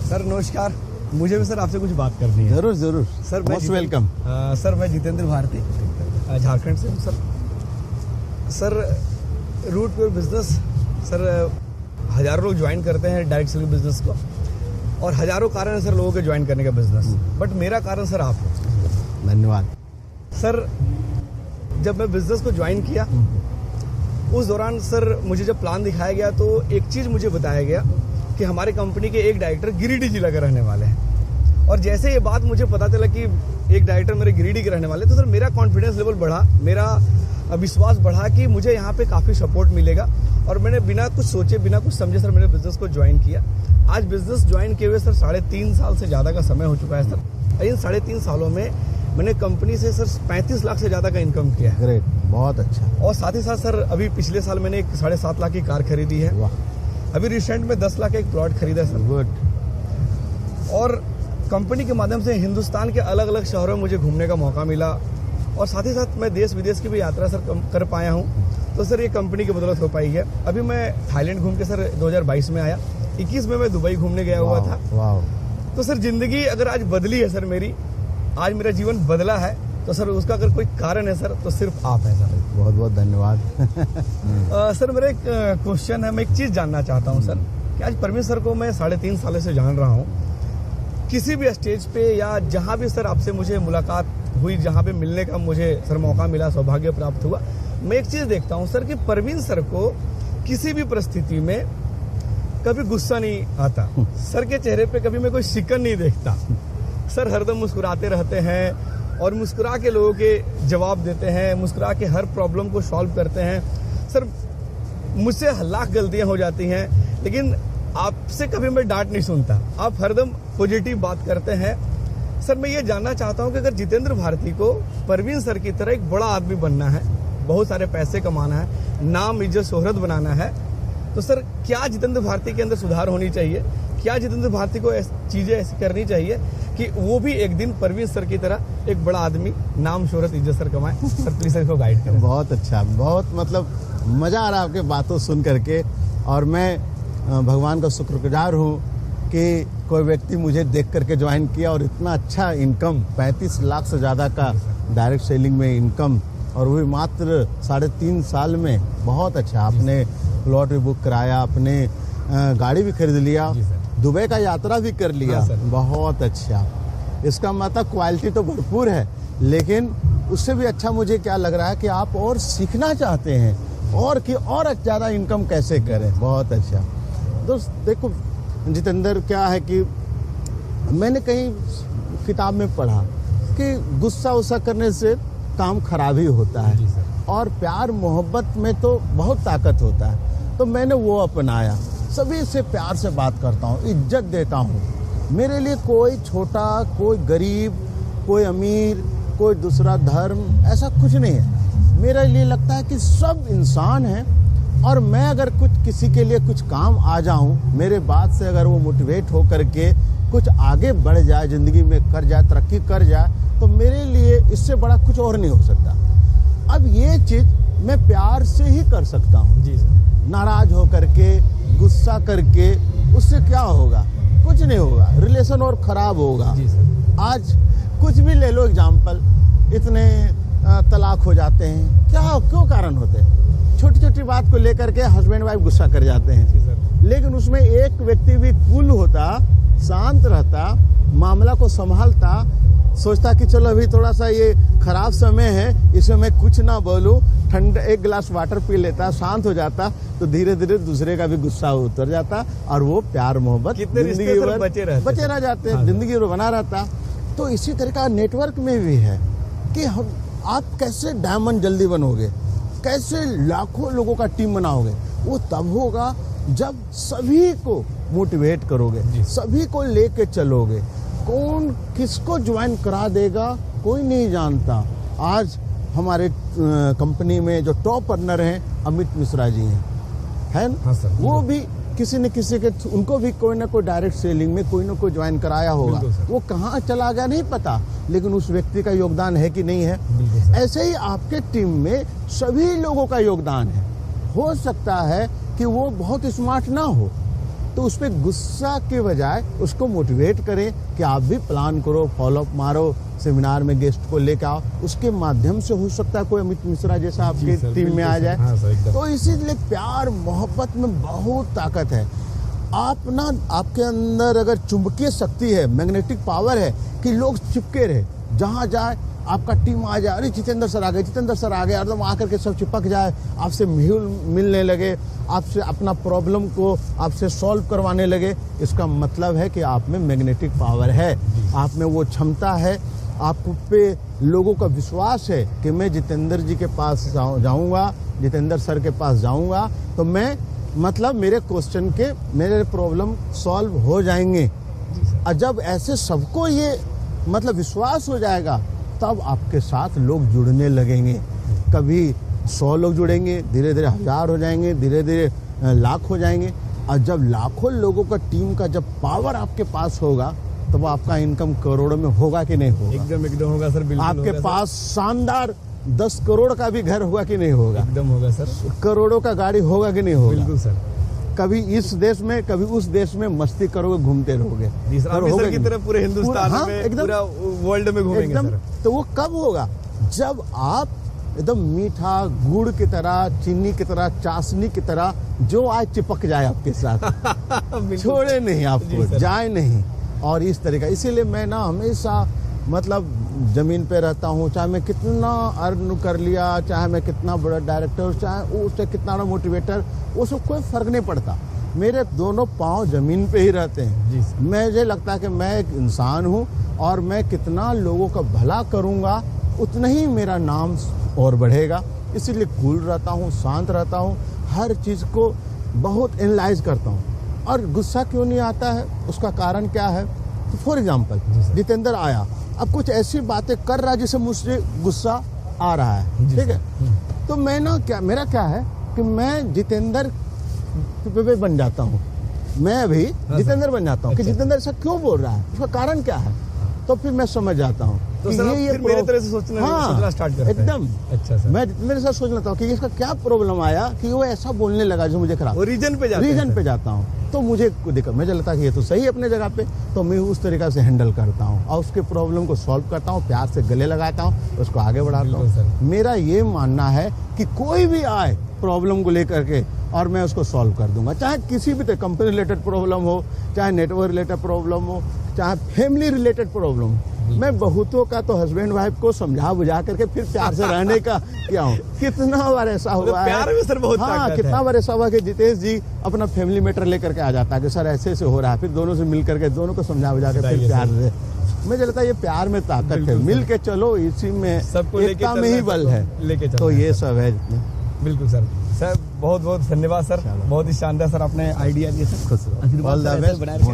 Sir नमस्कार, मुझे भी सर आपसे कुछ बात करनी है। जरूर जरूर सर, मोस्ट वेलकम। सर मैं जितेंद्र भारती झारखंड से हूँ sir root pure business sir हज़ारों लोग ज्वाइन करते हैं डायरेक्ट सेलिंग बिजनेस को, और हज़ारों कारण है सर लोगों के ज्वाइन करने का बिजनेस, बट मेरा कारण सर आप हो। धन्यवाद सर। जब मैं बिजनेस को ज्वाइन किया उस दौरान सर मुझे जब प्लान दिखाया गया तो एक चीज़ मुझे बताया गया कि हमारे कंपनी के एक डायरेक्टर गिरिडीह जिला के रहने वाले हैं, और जैसे ये बात मुझे पता चला कि एक डायरेक्टर मेरे गिरिडीह के रहने वाले, तो सर मेरा कॉन्फिडेंस लेवल बढ़ा, मेरा विश्वास बढ़ा कि मुझे यहाँ पे काफ़ी सपोर्ट मिलेगा, और मैंने बिना कुछ सोचे बिना कुछ समझे सर मैंने बिजनेस को ज्वाइन किया। आज बिजनेस ज्वाइन किए हुए सर 3.5 साल से ज़्यादा का समय हो चुका है सर। इन 3.5 सालों में मैंने कंपनी से सर 35 लाख से ज़्यादा का इनकम किया है। ग्रेट, बहुत अच्छा। और साथ ही साथ सर अभी पिछले साल मैंने एक 7.5 लाख की कार खरीदी है। वाह। अभी रिसेंट में 10 लाख का एक प्लॉट खरीदा सर। गुड। और कंपनी के माध्यम से हिंदुस्तान के अलग अलग शहरों में मुझे घूमने का मौका मिला, और साथ ही साथ मैं देश विदेश की भी यात्रा सर कर पाया हूँ, तो सर ये कंपनी की बदौलत हो पाई है। अभी मैं थाईलैंड घूम के सर 2022 में आया, 21 में मैं दुबई घूमने गया हुआ था। वाह। तो सर जिंदगी अगर आज बदली है सर मेरी, आज मेरा जीवन बदला है, तो सर उसका अगर कोई कारण है सर तो सिर्फ आप हैं सर। बहुत बहुत धन्यवाद। सर मेरा एक क्वेश्चन है, मैं एक चीज़ जानना चाहता हूँ सर कि आज परवीन सर को मैं 3.5 साल से जान रहा हूँ, किसी भी स्टेज पे या जहाँ भी सर आपसे मुझे मुलाकात हुई, जहाँ पे मिलने का मुझे सर मौका मिला, सौभाग्य प्राप्त हुआ, मैं एक चीज़ देखता हूँ सर कि परवीन सर को किसी भी परिस्थिति में कभी गुस्सा नहीं आता, सर के चेहरे पे कभी मैं कोई शिकन नहीं देखता। सर हरदम मुस्कुराते रहते हैं और मुस्कुरा के लोगों के जवाब देते हैं, मुस्कुरा के हर प्रॉब्लम को सॉल्व करते हैं। सर मुझसे लाख गलतियां हो जाती हैं, लेकिन आपसे कभी मैं डांट नहीं सुनता, आप हरदम पॉजिटिव बात करते हैं। सर मैं ये जानना चाहता हूँ कि अगर जितेंद्र भारती को परवीन सर की तरह एक बड़ा आदमी बनना है, बहुत सारे पैसे कमाना है, नाम इज्जत शोहरत बनाना है, तो सर क्या जितेंद्र भारती के अंदर सुधार होनी चाहिए? क्या जितेंद्र भारती को चीज़ें ऐसी करनी चाहिए कि वो भी एक दिन परवीन सर की तरह एक बड़ा आदमी, नाम शोहरत इज्जत सर कमाए? सर प्लीज सर को गाइड करें। बहुत अच्छा, बहुत मतलब मज़ा आ रहा है आपके बातों सुन करके, और मैं भगवान का शुक्रगुजार हूँ कि कोई व्यक्ति मुझे देख करके ज्वाइन किया, और इतना अच्छा इनकम, 35 लाख से ज़्यादा का डायरेक्ट सेलिंग में इनकम, और वो भी मात्र 3.5 साल में। बहुत अच्छा। आपने प्लॉट भी बुक कराया, आपने गाड़ी भी खरीद लिया, दुबई का यात्रा भी कर लिया। बहुत अच्छा। इसका मतलब क्वालिटी तो भरपूर है, लेकिन उससे भी अच्छा मुझे क्या लग रहा है कि आप और सीखना चाहते हैं, और कि और ज़्यादा इनकम कैसे करें। बहुत अच्छा। दोस्त देखो जितेंद्र, क्या है कि मैंने कहीं किताब में पढ़ा कि गुस्सा उस्सा करने से काम खराब ही होता है, और प्यार मोहब्बत में तो बहुत ताकत होता है। तो मैंने वो अपनाया, सभी से प्यार से बात करता हूँ, इज्जत देता हूँ। मेरे लिए कोई छोटा, कोई गरीब, कोई अमीर, कोई दूसरा धर्म, ऐसा कुछ नहीं है। मेरे लिए लगता है कि सब इंसान हैं, और मैं अगर कुछ किसी के लिए कुछ काम आ जाऊँ, मेरे बात से अगर वो मोटिवेट हो करके कुछ आगे बढ़ जाए, ज़िंदगी में कर जाए, तरक्की कर जाए, तो मेरे लिए इससे बड़ा कुछ और नहीं हो सकता। अब ये चीज़ मैं प्यार से ही कर सकता हूँ। जी सर। नाराज हो करके, गुस्सा करके, उससे क्या होगा? कुछ नहीं होगा, रिलेशन और ख़राब होगा। जी सर। आज कुछ भी ले लो एग्जाम्पल, इतने तलाक हो जाते हैं, क्यों कारण होते हैं? छोटी छोटी बात को लेकर के हस्बैंड वाइफ गुस्सा कर जाते हैं। जी सर। लेकिन उसमें एक व्यक्ति भी कूल होता, शांत रहता, मामला को संभालता, सोचता कि चलो अभी थोड़ा सा ये खराब समय है, इसमें मैं कुछ ना बोलूं, ठंडा एक गिलास वाटर पी लेता, शांत हो जाता, तो धीरे धीरे दूसरे का भी गुस्सा उतर जाता, और वो प्यार मोहब्बत जिंदगी भर बचे रह जाते, जिंदगी भर बना रहता। तो इसी तरह का नेटवर्क में भी है कि आप कैसे डायमंड जल्दी बनोगे, कैसे लाखों लोगों का टीम बनाओगे। वो तब होगा जब सभी को मोटिवेट करोगे, सभी को लेके चलोगे। कौन किसको ज्वाइन करा देगा कोई नहीं जानता। आज हमारे कंपनी में जो टॉप अर्नर हैं अमित मिश्रा जी हैं, ना? हाँ सर। वो भी किसी न किसी के, उनको भी कोई ना कोई डायरेक्ट सेलिंग में कोई ना कोई ज्वाइन कराया होगा। वो कहाँ चला गया नहीं पता, लेकिन उस व्यक्ति का योगदान है कि नहीं है। ऐसे ही आपके टीम में सभी लोगों का योगदान है। हो सकता है कि वो बहुत स्मार्ट ना हो, तो उस पर गुस्सा के बजाय उसको मोटिवेट करें कि आप भी प्लान करो, फॉलोअप मारो, सेमिनार में गेस्ट को लेकर आओ। उसके माध्यम से हो सकता है कोई अमित मिश्रा जैसा आपके टीम में आ जाए। हाँ सर, एकदम। तो इसीलिए प्यार मोहब्बत में बहुत ताकत है। आपके अंदर अगर चुंबकीय शक्ति है, मैग्नेटिक पावर है कि लोग चिपके रहे, जहाँ जाए आपका टीम आ जाए, अरे जितेंद्र सर आ गए, जितेंद्र सर आ गए, एकदम आकर के सब चिपक जाए, आपसे मिलने लगे, आपसे अपना प्रॉब्लम को आपसे सॉल्व करवाने लगे। इसका मतलब है कि आप में मैग्नेटिक पावर है, आप में वो क्षमता है, आप पे लोगों का विश्वास है कि मैं जितेंद्र जी के पास जाऊंगा, जितेंद्र सर के पास जाऊंगा तो मैं मतलब मेरे क्वेश्चन के, मेरे प्रॉब्लम सॉल्व हो जाएंगे। और जब ऐसे सबको ये मतलब विश्वास हो जाएगा, तब आपके साथ लोग जुड़ने लगेंगे। कभी 100 लोग जुड़ेंगे, धीरे धीरे 1000 हो जाएंगे, धीरे धीरे लाख हो जाएंगे। और जब लाखों लोगों का टीम का जब पावर आपके पास होगा, तब आपका इनकम करोड़ों में होगा कि नहीं होगा? एकदम होगा सर, बिल्कुल। आपके होगा पास शानदार 10 करोड़ का भी घर होगा कि नहीं होगा? एकदम होगा सर। करोड़ों का गाड़ी होगा कि नहीं होगा? बिल्कुल सर। कभी इस देश में, कभी उस देश में मस्ती करोगे, घूमते रहोगे। सर की तरह पूरे हिंदुस्तान हाँ, में, एकदम, पूरा वर्ल्ड में घूमेंगे एकदम। सर। तो वो कब होगा? जब आप एकदम मीठा गुड़ की तरह, चीनी की तरह, चाशनी की तरह जो आज चिपक जाए आपके साथ, छोड़े नहीं आपको, जाए नहीं। और इस तरह का, इसीलिए मैं ना हमेशा मतलब जमीन पे रहता हूँ, चाहे मैं कितना अर्न कर लिया, चाहे मैं कितना बड़ा डायरेक्टर, चाहे उससे कितना बड़ा मोटिवेटर, उसको कोई फर्क नहीं पड़ता। मेरे दोनों पांव जमीन पे ही रहते हैं। मुझे लगता है कि मैं एक इंसान हूँ और मैं कितना लोगों का भला करूँगा, उतना ही मेरा नाम और बढ़ेगा। इसीलिए कूल रहता हूँ, शांत रहता हूँ, हर चीज़ को बहुत एनालाइज करता हूँ। और गुस्सा क्यों नहीं आता है, उसका कारण क्या है? तो फॉर एग्जाम्पल जितेंद्र आया, अब कुछ ऐसी बातें कर रहा है जिससे मुझसे गुस्सा आ रहा है, ठीक है? तो मैं ना मेरा क्या है कि मैं जितेंद्र पे बन जाता हूँ, मैं अभी जितेंद्र बन जाता हूँ कि जितेंद्र ऐसा क्यों बोल रहा है, उसका कारण क्या है। तो फिर मैं समझ जाता हूँ तो सर ये मेरे तरह से सोचना स्टार्ट करते हैं। एकदम। अच्छा सर। मैं मेरे साथ सोच लेता हूँ कि इसका क्या प्रॉब्लम आया कि वो ऐसा बोलने लगा जो मुझे खराब। रीजन पे जाता हूँ तो मुझे दिक्कत, मुझे लगता है कि ये तो सही है अपने जगह पे, तो मैं उस तरीका से हैंडल करता हूँ और उसके प्रॉब्लम को सॉल्व करता हूँ, प्यार से गले लगाता हूँ, उसको आगे बढ़ाता हूँ। मेरा ये मानना है कि कोई भी आए प्रॉब्लम को लेकर के और मैं उसको सॉल्व कर दूंगा, चाहे किसी भी तरह कंपनी रिलेटेड प्रॉब्लम हो, चाहे नेटवर्क रिलेटेड प्रॉब्लम हो, चाहे फैमिली रिलेटेड प्रॉब्लम हो। मैं बहुतों का तो हस्बैंड वाइफ को समझा बुझा करके फिर प्यार से रहने का किया हूँ। कितना बार ऐसा हुआ है, प्यार में सर बहुत ताकत है। कितना बार ऐसा हुआ कि जितेश जी अपना फैमिली मैटर लेकर के आ जाता है कि सर ऐसे ऐसे हो रहा है, फिर दोनों से मिल करके दोनों को समझा बुझा के फिर प्यार से। मुझे लगता है ये प्यार में ताकत है, मिल के चलो, इसी में एकता में ही बल है। तो ये सब है। बिल्कुल सर। सर बहुत बहुत धन्यवाद सर, बहुत ही शानदार सर आपने आइडिया दिया सर। All the best.